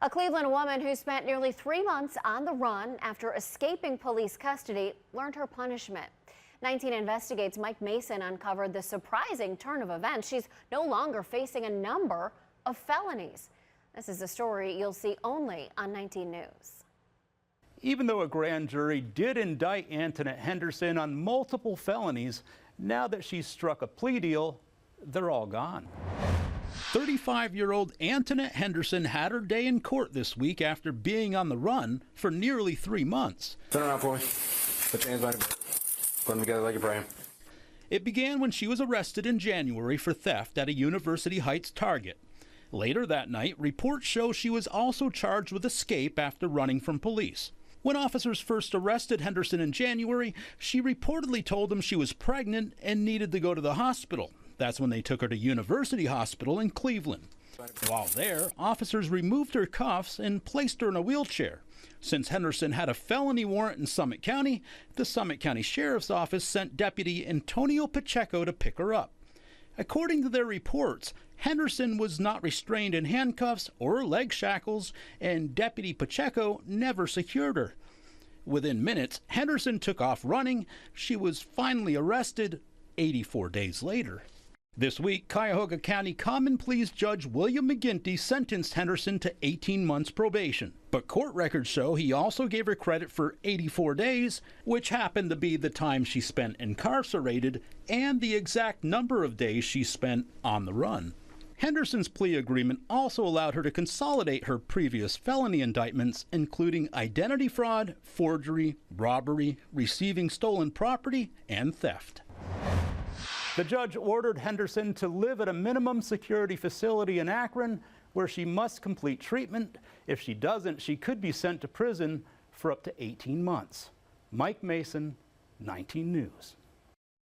A Cleveland woman who spent nearly 3 months on the run after escaping police custody learned her punishment. 19 Investigates Mike Mason uncovered the surprising turn of events. She's no longer facing a number of felonies. This is a story you'll see only on 19 News. Even though a grand jury did indict Antoinette Henderson on multiple felonies, now that she's struck a plea deal, they're all gone. 35-year-old Antoinette Henderson had her day in court this week after being on the run for nearly 3 months. Turn around for me. Put your hands behind your back. Put them together like you're praying. It began when she was arrested in January for theft at a University Heights Target. Later that night, reports show she was also charged with escape after running from police. When officers first arrested Henderson in January, she reportedly told them she was pregnant and needed to go to the hospital. That's when they took her to University Hospital in Cleveland. While there, officers removed her cuffs and placed her in a wheelchair. Since Henderson had a felony warrant in Summit County, the Summit County Sheriff's Office sent Deputy Antonio Pacheco to pick her up. According to their reports, Henderson was not restrained in handcuffs or leg shackles, and Deputy Pacheco never secured her. Within minutes, Henderson took off running. She was finally arrested 84 days later. This week, Cuyahoga County Common Pleas Judge William McGinty sentenced Henderson to 18 months probation. But court records show he also gave her credit for 84 days, which happened to be the time she spent incarcerated and the exact number of days she spent on the run. Henderson's plea agreement also allowed her to consolidate her previous felony indictments, including identity fraud, forgery, robbery, receiving stolen property, and theft. The judge ordered Henderson to live at a minimum security facility in Akron, where she must complete treatment. If she doesn't, she could be sent to prison for up to 18 months. Mike Mason, 19 News.